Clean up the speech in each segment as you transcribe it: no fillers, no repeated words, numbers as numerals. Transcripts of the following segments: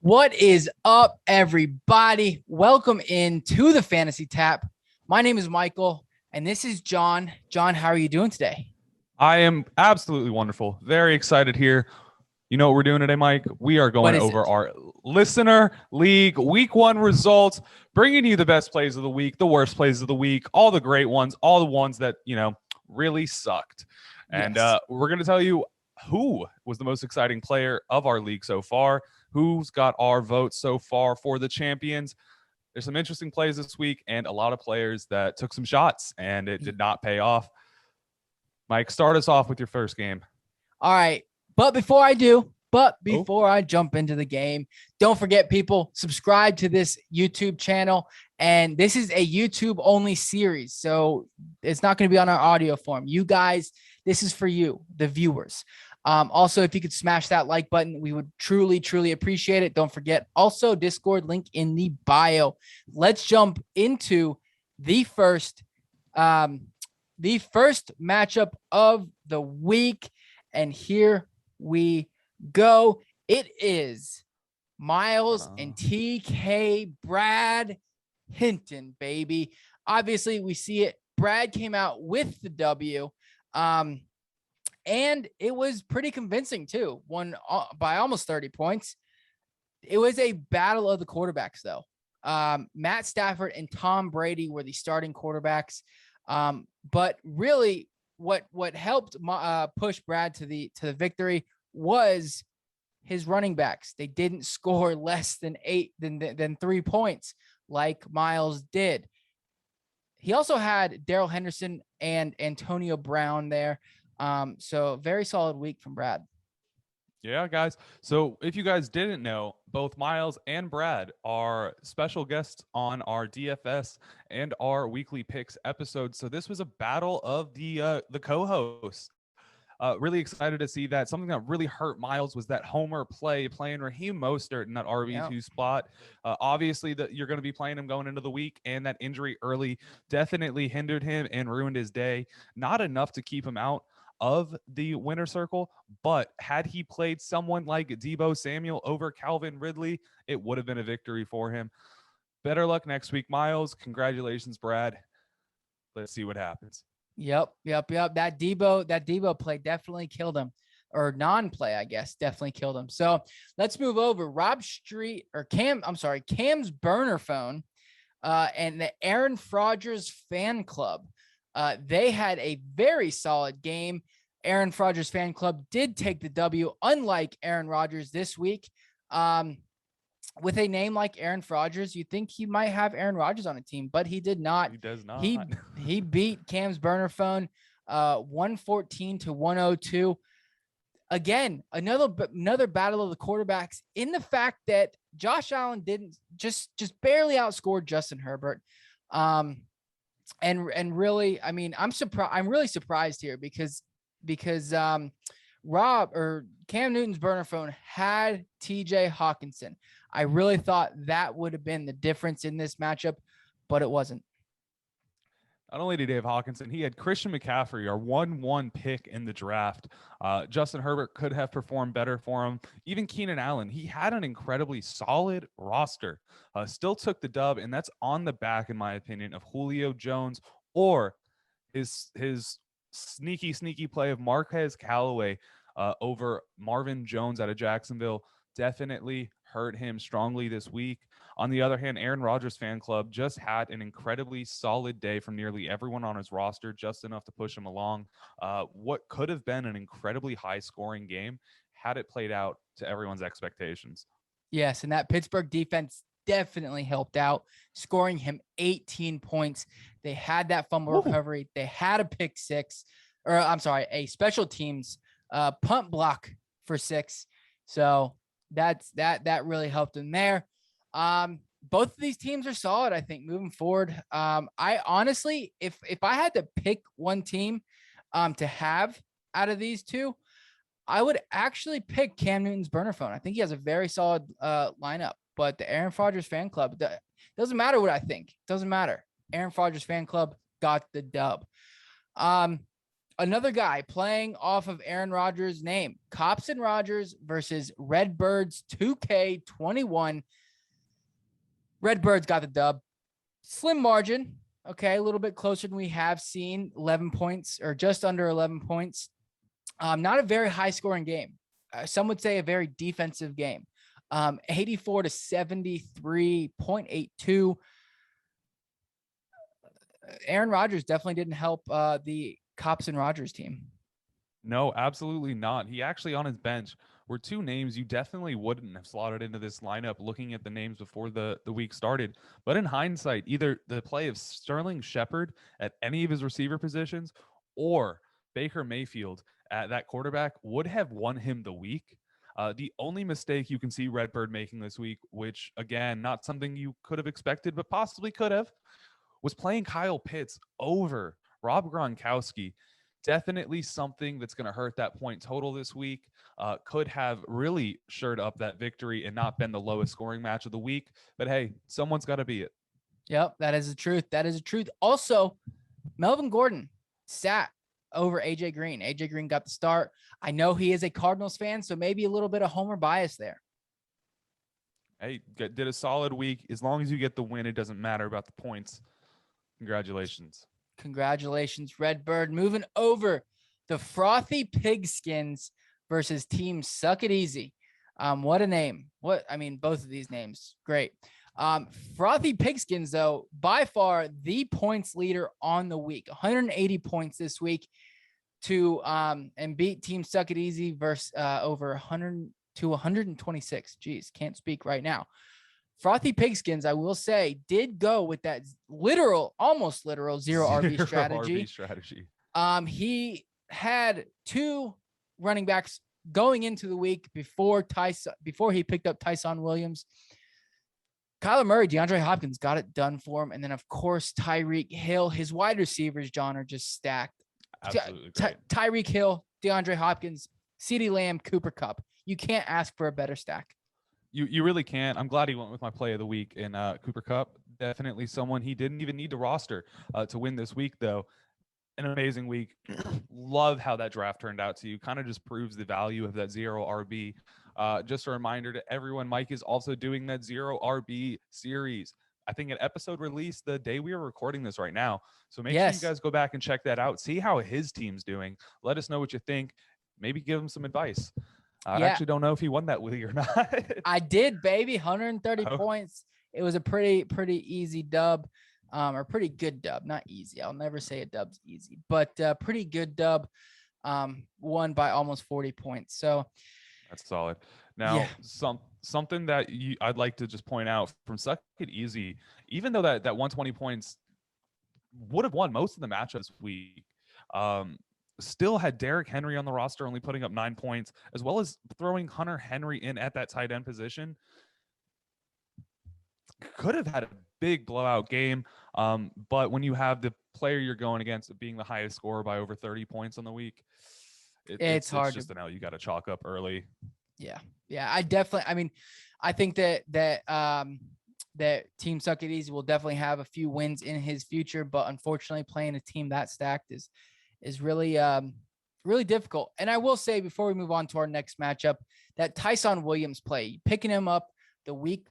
What is up, everybody? Welcome in to the Fantasy Tap. My name is Michael, and this is John. John, how are you doing today? I am absolutely wonderful. Very excited here. You know what we're doing today, Mike? We are What going is over it? our listener league week one results, bringing you the best plays of the week, the worst plays of the week, all the great ones, all the ones that, really sucked. And Yes. we're going to tell you who was the most exciting player of our league so far, who's got our votes so far for the champions. There's some interesting plays this week and a lot of players that took some shots and it did not pay off. Mike, start us off with your first game. All right. But before I do, Oh, before I jump into the game, don't forget, people, subscribe to this YouTube channel. And this is a YouTube only series. So it's not going to be on our audio form. You guys, this is for you, the viewers. Also, if you could smash that like button, we would truly, truly appreciate it. Don't forget, also Discord link in the bio. Let's jump into the first matchup of the week. And here we go. It is Miles and TK Brad Hinton, baby. Obviously, we see it. Brad came out with the W. And it was pretty convincing too. Won by almost 30 points. It was a battle of the quarterbacks, though. Matt Stafford and Tom Brady were the starting quarterbacks. But really, what helped push Brad to the victory was his running backs. They didn't score less than 3 points like Miles did. He also had Darrell Henderson and Antonio Brown there. So very solid week from Brad. yeah, guys. So if you guys didn't know, both Miles and Brad are special guests on our DFS and our weekly picks episodes. So this was a battle of the co-hosts. Really excited to see that. Something that really hurt Miles was that homer playing Raheem Mostert in that RB2 spot. Obviously, that you're going to be playing him going into the week, and that injury early definitely hindered him and ruined his day. Not enough to keep him out of the winner circle, but had he played someone like Deebo Samuel over Calvin Ridley, it would have been a victory for him. Better luck next week, Miles. Congratulations, Brad. Let's see what happens. Yep. That Debo play definitely killed him, or non-play, I guess, definitely killed him. So let's move over. Cam's burner phone, and the Aaron Rodgers fan club. They had a very solid game. Aaron Rodgers fan club did take the W, unlike Aaron Rodgers this week. With a name like Aaron Rodgers, you think he might have Aaron Rodgers on a team, but he did not. He does not. He beat Cam's burner phone 114 to 102. Again, another battle of the quarterbacks, in the fact that Josh Allen didn't just barely outscored Justin Herbert. And really, I mean, I'm really surprised here because Cam Newton's burner phone had TJ Hawkinson. I really thought that would have been the difference in this matchup, but it wasn't. Not only did he have Hawkinson, he had Christian McCaffrey, our 1-1 pick in the draft. Justin Herbert could have performed better for him. Even Keenan Allen, he had an incredibly solid roster. Still took the dub, and that's on the back, in my opinion, of Julio Jones or his sneaky play of Marquez Callaway over Marvin Jones out of Jacksonville. Definitely hurt him strongly this week. On the other hand, Aaron Rodgers fan club just had an incredibly solid day from nearly everyone on his roster, just enough to push him along. What could have been an incredibly high-scoring game had it played out to everyone's expectations. Yes, and that Pittsburgh defense definitely helped out, scoring him 18 points. They had that fumble recovery. They had a pick six, or I'm sorry, a special teams punt block for 6. So that really helped them there. Both of these teams are solid, I think, moving forward. I honestly, if I had to pick one team to have out of these two, I would actually pick Cam Newton's burner phone. I think he has a very solid lineup, but the Aaron Rodgers fan club, doesn't matter what I think. Doesn't matter. Aaron Rodgers fan club got the dub. Another guy playing off of Aaron Rodgers' name, Cops and Rodgers versus Redbirds 2K21. Redbirds got the dub. Slim margin. Okay, a little bit closer than we have seen. 11 points or just under 11 points. Not a very high scoring game. Some would say a very defensive game. 84 to 73.82. Aaron Rodgers definitely didn't help the Cops and Rodgers team. No, absolutely not. He actually on his bench were two names you definitely wouldn't have slotted into this lineup looking at the names before the week started. But in hindsight, either the play of Sterling Shepard at any of his receiver positions or Baker Mayfield at that quarterback would have won him the week. The only mistake you can see Redbird making this week, which again, not something you could have expected, but possibly could have, was playing Kyle Pitts over Rob Gronkowski. Definitely something that's going to hurt that point total this week. Could have really shored up that victory and not been the lowest scoring match of the week. But hey, someone's got to be it. Yep, that is the truth. That is the truth. Also, Melvin Gordon sat over AJ Green. AJ Green got the start. I know he is a Cardinals fan, so maybe a little bit of homer bias there. Hey, did a solid week. As long as you get the win, it doesn't matter about the points. Congratulations. Congratulations, Redbird. Moving over, the Frothy Pigskins versus Team Suck It Easy. What a name. Both of these names, great. Frothy Pigskins, though, by far the points leader on the week. 180 points this week to and beat Team Suck It Easy versus over 100 to 126. Geez, can't speak right now. Frothy Pigskins, I will say, did go with that almost literal zero RB strategy. He had two running backs going into the week before he picked up Tyson Williams. Kyler Murray, DeAndre Hopkins got it done for him. And then, of course, Tyreek Hill. His wide receivers, John, are just stacked. Absolutely Tyreek Hill, DeAndre Hopkins, CeeDee Lamb, Cooper Kupp. You can't ask for a better stack. You really can't. I'm glad he went with my play of the week in Cooper Kupp. Definitely someone he didn't even need to roster to win this week, though. An amazing week. Love how that draft turned out to you. Kind of just proves the value of that zero RB. Just a reminder to everyone, Mike is also doing that zero RB series. I think an episode released the day we are recording this right now. So make sure you guys go back and check that out. See how his team's doing. Let us know what you think. Maybe give him some advice. I actually don't know if he won that week or not. I did, baby. 130 points. It was a pretty easy dub, or pretty good dub. Not easy. I'll never say a dub's easy, but pretty good dub. Won by almost 40 points. So that's solid. Now, something that I'd like to just point out from Suck It Easy, even though that 120 points would have won most of the matchups this week, still had Derrick Henry on the roster, only putting up 9 points, as well as throwing Hunter Henry in at that tight end position. Could have had a big blowout game, but when you have the player you're going against being the highest scorer by over 30 points on the week, it's hard. It's just an L you got to chalk up early. Yeah. I definitely. I think that Team Suck It Easy will definitely have a few wins in his future, but unfortunately, playing a team that stacked is really really difficult. And I will say before we move on to our next matchup, that Tyson Williams play, picking him up the week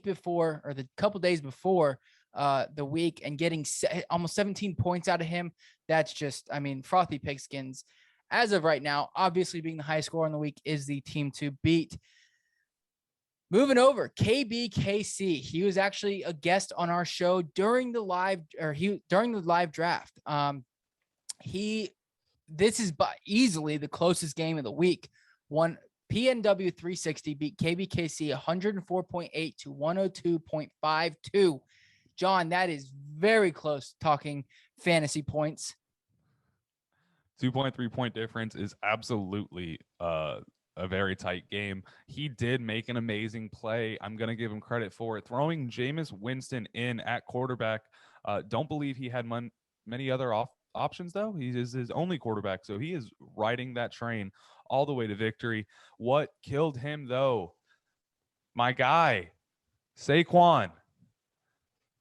before, or the couple days before the week, and getting almost 17 points out of him. That's just, Frothy Pigskins, as of right now, obviously being the highest scorer in the week, is the team to beat. Moving over, KBKC. He was actually a guest on our show during the live draft. This is easily the closest game of the week. One PNW 360 beat KBKC 104.8 to 102.52. John, that is very close talking fantasy points. 2.3 point difference is absolutely a very tight game. He did make an amazing play. I'm going to give him credit for it. Throwing Jameis Winston in at quarterback. Don't believe he had many other options, though. He is his only quarterback, so he is riding that train all the way to victory. What killed him, though? My guy, Saquon. If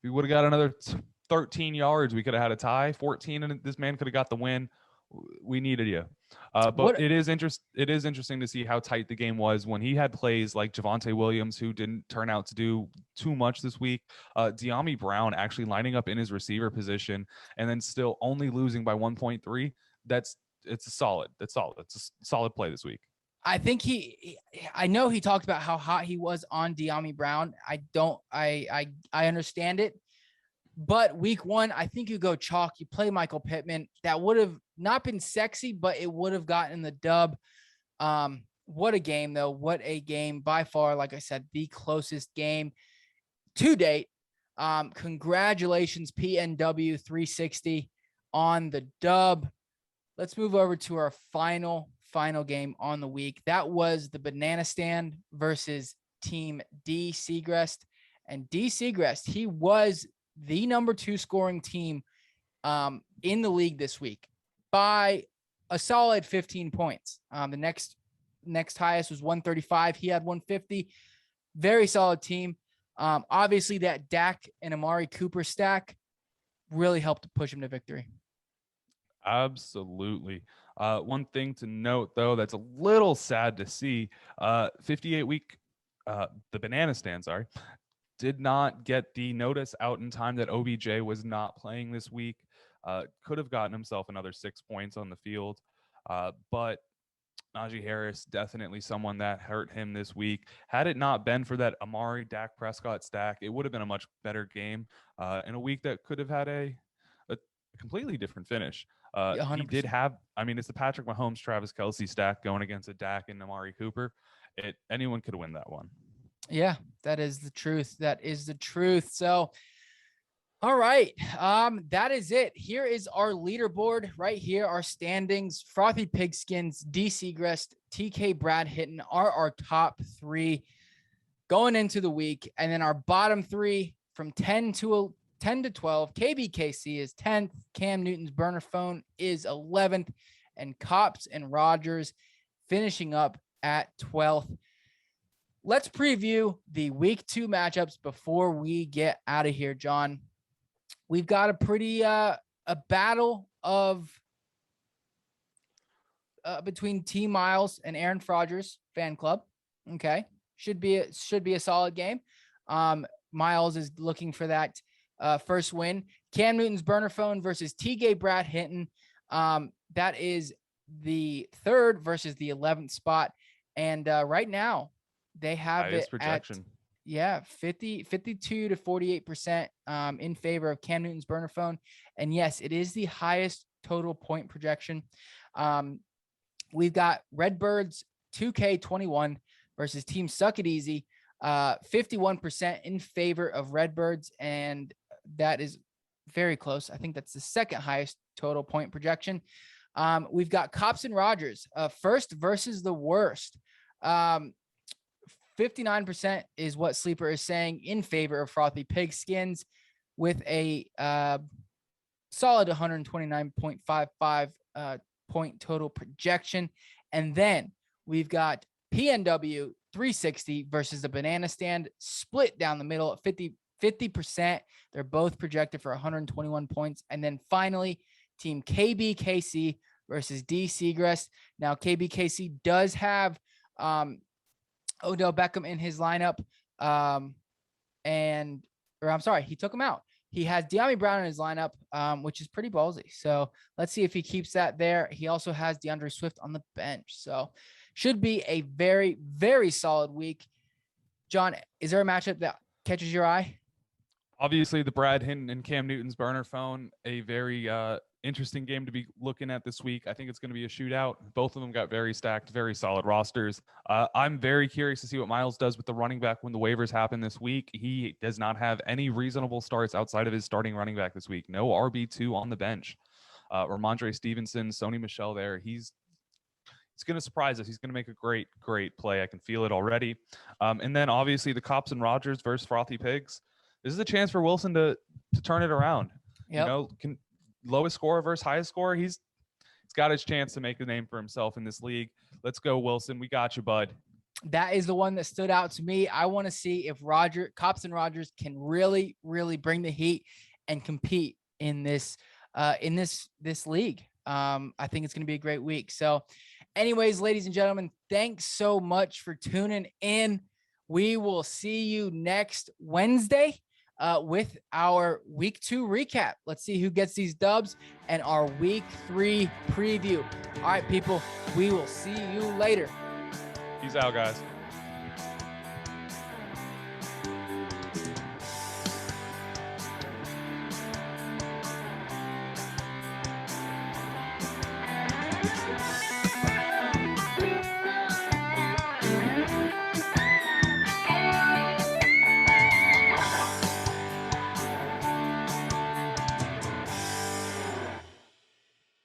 he would have got another 13 yards, we could have had a tie. 14, and this man could have got the win. We needed you. But it is interesting to see how tight the game was when he had plays like Javonte Williams, who didn't turn out to do too much this week. De'Ami Brown actually lining up in his receiver position and then still only losing by 1.3. It's a solid play this week. I think I know he talked about how hot he was on De'Ami Brown. I understand it. But week one, I think you go chalk. You play Michael Pittman. That would have not been sexy, but it would have gotten the dub. What a game, though. What a game. By far, like I said, the closest game to date. Congratulations, PNW 360 on the dub. Let's move over to our final game on the week. That was the Banana Stand versus Team D Segrest. And D Segrest, he was the number 2 scoring team in the league this week by a solid 15 points. The next highest was 135. He had 150. Very solid team. Obviously, that Dak and Amari Cooper stack really helped to push him to victory. Absolutely. One thing to note, though, that's a little sad to see, 58-week, the Banana Stand, did not get the notice out in time that OBJ was not playing this week. Could have gotten himself another 6 points on the field. But Najee Harris, definitely someone that hurt him this week. Had it not been for that Amari Dak Prescott stack, it would have been a much better game in a week that could have had a completely different finish. He did have, it's the Patrick Mahomes, Travis Kelce stack going against a Dak and Amari Cooper. Anyone could win that one. Yeah, that is the truth. So, all right. That is it. Here is our leaderboard right here. Our standings: Frothy Pigskins, D Segrest, TK Brad Hitton are our top 3 going into the week. And then our bottom 3 from 10 to 12. KBKC is 10th. Cam Newton's burner phone is 11th. And Cops and Rodgers finishing up at 12th. Let's preview the week 2 matchups before we get out of here, John. We've got a pretty a battle of between T Miles and Aaron Rodgers fan club. Okay, should be a solid game. Miles is looking for that first win. Cam Newton's burner phone versus TK Brad Hinton. That is the 3rd versus the 11th spot, and right now they have highest it projection. At 52 to 48% in favor of Cam Newton's burner phone. And yes, it is the highest total point projection. We've got Redbirds 2K21 versus Team Suck It Easy, 51% in favor of Redbirds. And that is very close. I think that's the 2nd highest total point projection. We've got Cops and Rodgers, first versus the worst. 59% is what Sleeper is saying in favor of Frothy Pigskins with a solid 129.55 point total projection. And then we've got PNW 360 versus the Banana Stand, split down the middle at 50%. They're both projected for 121 points. And then finally, Team KBKC versus D Segrest. Now, KBKC does have Odell Beckham in his lineup. He took him out. He has De'Ami Brown in his lineup, which is pretty ballsy. So let's see if he keeps that there. He also has DeAndre Swift on the bench. So should be a very, very solid week. John, is there a matchup that catches your eye? Obviously, the Brad Hinton and Cam Newton's burner phone, a very interesting game to be looking at this week. I think it's going to be a shootout. Both of them got very stacked, very solid rosters. I'm very curious to see what Miles does with the running back when the waivers happen this week. He does not have any reasonable starts outside of his starting running back this week. No RB2 on the bench. Ramondre Stevenson, Sony Michel there. He's going to surprise us. He's going to make a great, great play. I can feel it already. And then obviously the Cops and Rodgers versus Frothy Pigs. This is a chance for Wilson to turn it around. Yep. Lowest scorer versus highest scorer. He's got his chance to make a name for himself in this league. Let's go, Wilson. We got you, bud. That is the one that stood out to me. I want to see if Cops and Rodgers can really, really bring the heat and compete in this league. I think it's going to be a great week. So anyways, ladies and gentlemen, thanks so much for tuning in. We will see you next Wednesday with our week 2 recap. Let's see who gets these dubs and our week 3 preview. All right, people, we will see you later. Peace out, guys.